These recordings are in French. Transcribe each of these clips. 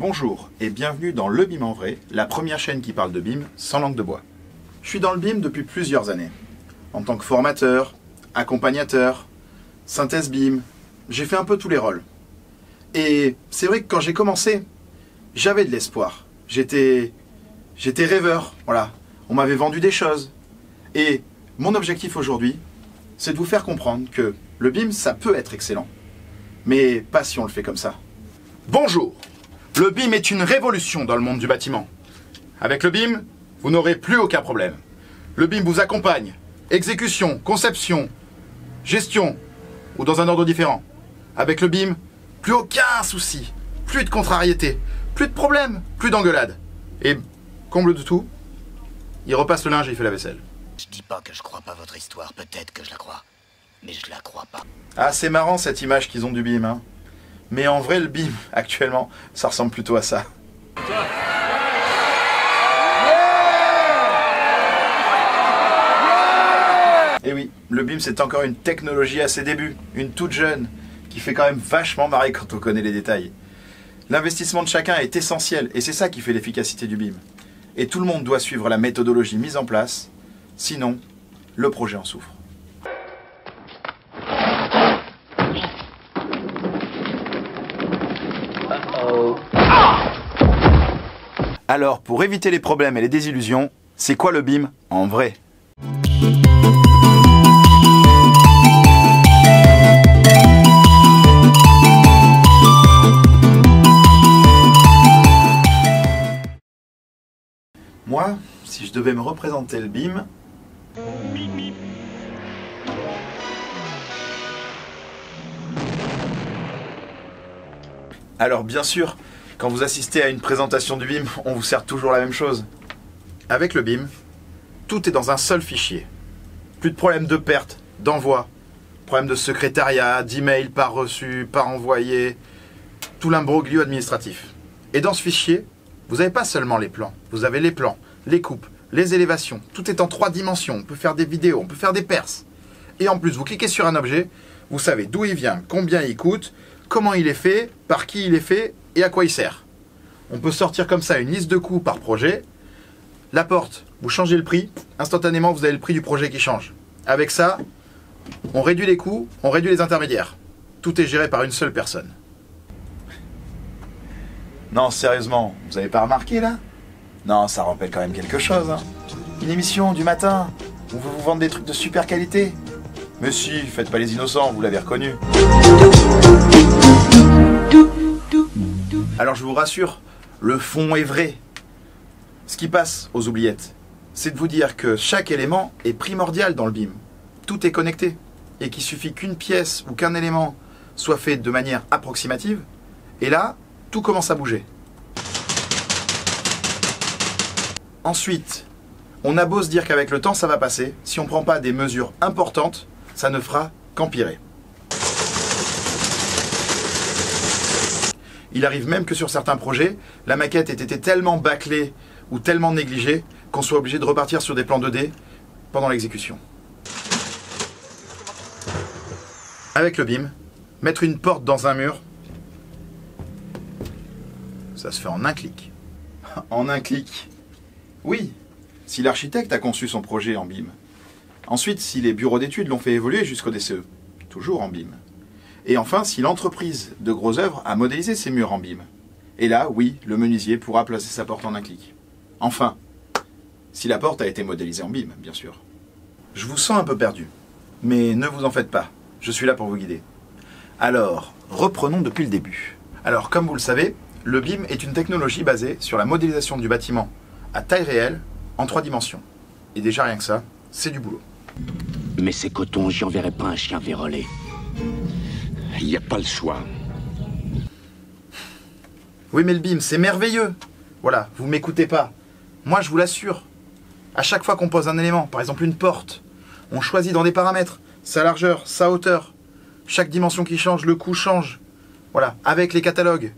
Bonjour et bienvenue dans Le BIM en vrai, la première chaîne qui parle de BIM sans langue de bois. Je suis dans le BIM depuis plusieurs années. En tant que formateur, accompagnateur, synthèse BIM, j'ai fait un peu tous les rôles. Et c'est vrai que quand j'ai commencé, j'avais de l'espoir. J'étais rêveur, voilà. On m'avait vendu des choses. Et mon objectif aujourd'hui, c'est de vous faire comprendre que le BIM, ça peut être excellent. Mais pas si on le fait comme ça. Bonjour! Le BIM est une révolution dans le monde du bâtiment. Avec le BIM, vous n'aurez plus aucun problème. Le BIM vous accompagne. Exécution, conception, gestion, ou dans un ordre différent. Avec le BIM, plus aucun souci, plus de contrariété, plus de problème, plus d'engueulade. Et, comble de tout, il repasse le linge et il fait la vaisselle. Je dis pas que je crois pas votre histoire, peut-être que je la crois, mais je la crois pas. Ah, c'est marrant cette image qu'ils ont du BIM, hein. Mais en vrai, le BIM, actuellement, ça ressemble plutôt à ça. Et oui, le BIM, c'est encore une technologie à ses débuts, une toute jeune, qui fait quand même vachement marrer quand on connaît les détails. L'investissement de chacun est essentiel, et c'est ça qui fait l'efficacité du BIM. Et tout le monde doit suivre la méthodologie mise en place, sinon, le projet en souffre. Alors, pour éviter les problèmes et les désillusions, c'est quoi le BIM en vrai? Moi, si je devais me représenter le BIM, alors bien sûr, quand vous assistez à une présentation du BIM, on vous sert toujours la même chose. Avec le BIM, tout est dans un seul fichier. Plus de problème de perte, d'envoi, problème de secrétariat, d'email par reçu, par envoyé, tout l'imbroglio administratif. Et dans ce fichier, vous n'avez pas seulement les plans, vous avez les plans, les coupes, les élévations, tout est en 3 dimensions, on peut faire des vidéos, on peut faire des perces. Et en plus, vous cliquez sur un objet, vous savez d'où il vient, combien il coûte, comment il est fait, par qui il est fait et à quoi il sert. On peut sortir comme ça une liste de coûts par projet. La porte, vous changez le prix, instantanément vous avez le prix du projet qui change. Avec ça, on réduit les coûts, on réduit les intermédiaires. Tout est géré par une seule personne. Non, sérieusement, vous avez pas remarqué là? Non, ça rappelle quand même quelque chose, hein. Une émission du matin, où vous vous vendez des trucs de super qualité. Mais si, faites pas les innocents, vous l'avez reconnu. Alors je vous rassure, le fond est vrai. Ce qui passe aux oubliettes, c'est de vous dire que chaque élément est primordial dans le BIM. Tout est connecté. Et qu'il suffit qu'une pièce ou qu'un élément soit fait de manière approximative. Et là, tout commence à bouger. Ensuite, on a beau se dire qu'avec le temps ça va passer, si on ne prend pas des mesures importantes, ça ne fera qu'empirer. Il arrive même que sur certains projets, la maquette ait été tellement bâclée ou tellement négligée qu'on soit obligé de repartir sur des plans 2D pendant l'exécution. Avec le BIM, mettre une porte dans un mur, ça se fait en un clic. En un clic. Oui, si l'architecte a conçu son projet en BIM. Ensuite, si les bureaux d'études l'ont fait évoluer jusqu'au DCE, toujours en BIM. Et enfin, si l'entreprise de gros œuvres a modélisé ses murs en BIM. Et là, oui, le menuisier pourra placer sa porte en un clic. Enfin, si la porte a été modélisée en BIM, bien sûr. Je vous sens un peu perdu, mais ne vous en faites pas, je suis là pour vous guider. Alors, reprenons depuis le début. Alors, comme vous le savez, le BIM est une technologie basée sur la modélisation du bâtiment à taille réelle, en 3 dimensions. Et déjà rien que ça, c'est du boulot. Mais c'est coton, j'y enverrai pas un chien vérolé. Il n'y a pas le choix. Oui mais le BIM, c'est merveilleux. Voilà, vous m'écoutez pas. Moi je vous l'assure. À chaque fois qu'on pose un élément, par exemple une porte, on choisit dans des paramètres sa largeur, sa hauteur. Chaque dimension qui change, le coût change. Voilà, avec les catalogues.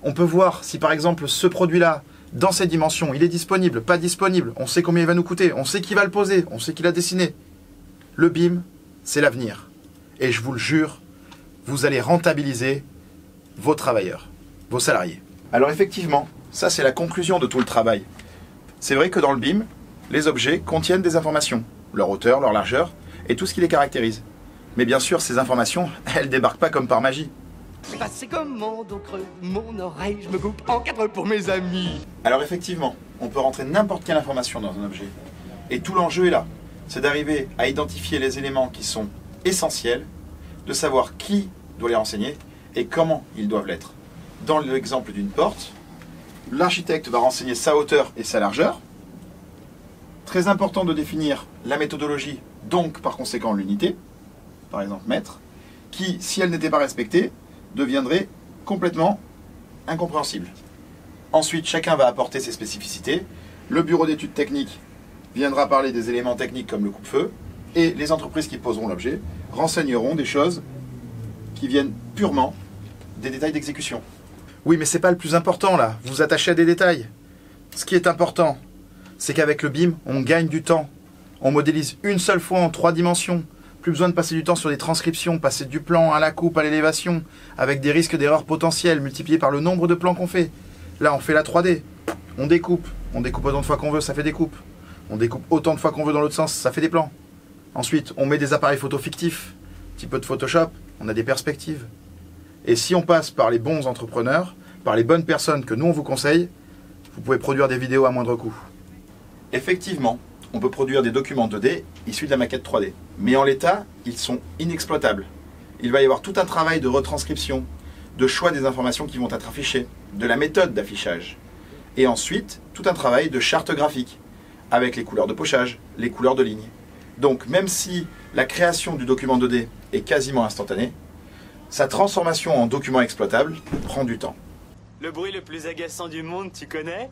On peut voir si par exemple ce produit-là, dans ces dimensions, il est disponible, pas disponible. On sait combien il va nous coûter, on sait qui va le poser, on sait qui l'a dessiné. Le BIM, c'est l'avenir. Et je vous le jure, vous allez rentabiliser vos travailleurs, vos salariés. Alors effectivement, ça c'est la conclusion de tout le travail. C'est vrai que dans le BIM, les objets contiennent des informations, leur hauteur, leur largeur, et tout ce qui les caractérise. Mais bien sûr, ces informations, elles débarquent pas comme par magie. C'est comme mon dos creux, mon oreille, je me coupe en quatre pour mes amis. Alors effectivement, on peut rentrer n'importe quelle information dans un objet. Et tout l'enjeu est là. C'est d'arriver à identifier les éléments qui sont essentiels, de savoir qui doit les renseigner et comment ils doivent l'être. Dans l'exemple d'une porte, l'architecte va renseigner sa hauteur et sa largeur. Très important de définir la méthodologie, donc par conséquent l'unité, par exemple mètre, qui, si elle n'était pas respectée, deviendrait complètement incompréhensible. Ensuite, chacun va apporter ses spécificités. Le bureau d'études techniques viendra parler des éléments techniques comme le coupe-feu, et les entreprises qui poseront l'objet renseigneront des choses qui viennent purement des détails d'exécution. Oui, mais c'est pas le plus important là, vous vous attachez à des détails. Ce qui est important, c'est qu'avec le BIM, on gagne du temps. On modélise une seule fois en 3 dimensions. Plus besoin de passer du temps sur des transcriptions, passer du plan à la coupe, à l'élévation, avec des risques d'erreurs potentielles multipliés par le nombre de plans qu'on fait. Là, on fait la 3D. On découpe autant de fois qu'on veut, ça fait des coupes. On découpe autant de fois qu'on veut dans l'autre sens, ça fait des plans. Ensuite, on met des appareils photo fictifs, un petit peu de Photoshop, on a des perspectives. Et si on passe par les bons entrepreneurs, par les bonnes personnes que nous on vous conseille, vous pouvez produire des vidéos à moindre coût. Effectivement, on peut produire des documents 2D issus de la maquette 3D. Mais en l'état, ils sont inexploitables. Il va y avoir tout un travail de retranscription, de choix des informations qui vont être affichées, de la méthode d'affichage. Et ensuite, tout un travail de charte graphique, avec les couleurs de pochage, les couleurs de ligne. Donc même si la création du document 2D est quasiment instantanée, sa transformation en document exploitable prend du temps. Le bruit le plus agaçant du monde, tu connais?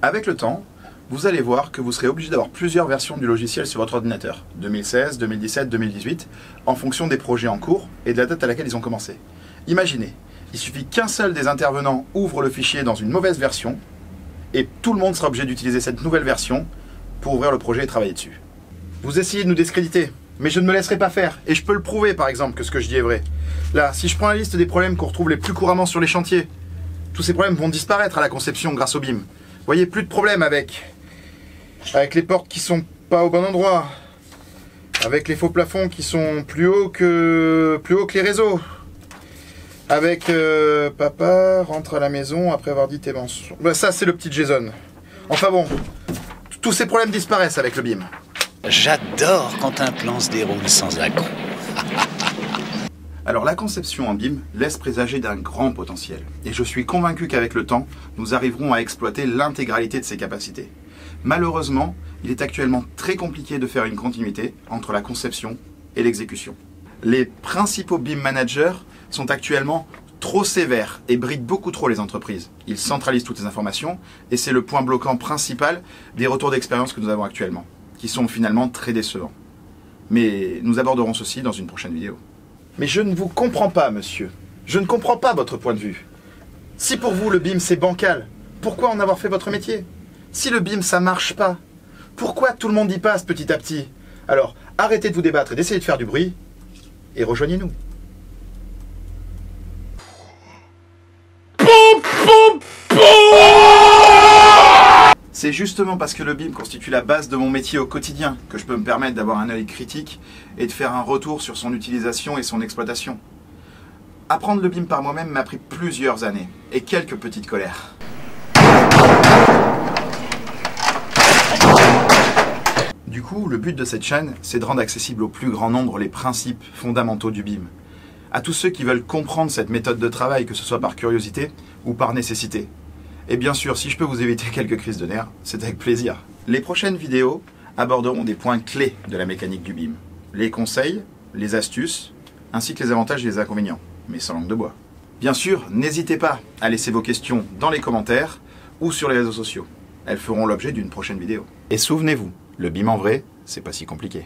Avec le temps, vous allez voir que vous serez obligé d'avoir plusieurs versions du logiciel sur votre ordinateur, 2016, 2017, 2018, en fonction des projets en cours et de la date à laquelle ils ont commencé. Imaginez, il suffit qu'un seul des intervenants ouvre le fichier dans une mauvaise version, et tout le monde sera obligé d'utiliser cette nouvelle version pour ouvrir le projet et travailler dessus. Vous essayez de nous discréditer, mais je ne me laisserai pas faire, et je peux le prouver par exemple que ce que je dis est vrai. Là, si je prends la liste des problèmes qu'on retrouve les plus couramment sur les chantiers, tous ces problèmes vont disparaître à la conception grâce au BIM. Vous voyez, plus de problèmes avec les portes qui sont pas au bon endroit, avec les faux plafonds qui sont plus hauts que les réseaux, avec papa rentre à la maison après avoir dit tes mensonges. Bah, ça c'est le petit Jason. Enfin bon, tous ces problèmes disparaissent avec le BIM. J'adore quand un plan se déroule sans accroc. Alors la conception en BIM laisse présager d'un grand potentiel, et je suis convaincu qu'avec le temps, nous arriverons à exploiter l'intégralité de ses capacités. Malheureusement, il est actuellement très compliqué de faire une continuité entre la conception et l'exécution. Les principaux BIM managers sont actuellement trop sévères et brident beaucoup trop les entreprises. Ils centralisent toutes les informations, et c'est le point bloquant principal des retours d'expérience que nous avons actuellement, qui sont finalement très décevants. Mais nous aborderons ceci dans une prochaine vidéo. Mais je ne vous comprends pas, monsieur. Je ne comprends pas votre point de vue. Si pour vous le BIM c'est bancal, pourquoi en avoir fait votre métier? Si le BIM ça marche pas, pourquoi tout le monde y passe petit à petit? Alors arrêtez de vous débattre et d'essayer de faire du bruit, et rejoignez-nous. C'est justement parce que le BIM constitue la base de mon métier au quotidien que je peux me permettre d'avoir un œil critique et de faire un retour sur son utilisation et son exploitation. Apprendre le BIM par moi-même m'a pris plusieurs années et quelques petites colères. Du coup, le but de cette chaîne, c'est de rendre accessible au plus grand nombre les principes fondamentaux du BIM. À tous ceux qui veulent comprendre cette méthode de travail, que ce soit par curiosité ou par nécessité. Et bien sûr, si je peux vous éviter quelques crises de nerfs, c'est avec plaisir. Les prochaines vidéos aborderont des points clés de la mécanique du BIM. Les conseils, les astuces, ainsi que les avantages et les inconvénients, mais sans langue de bois. Bien sûr, n'hésitez pas à laisser vos questions dans les commentaires ou sur les réseaux sociaux. Elles feront l'objet d'une prochaine vidéo. Et souvenez-vous, le BIM en vrai, c'est pas si compliqué.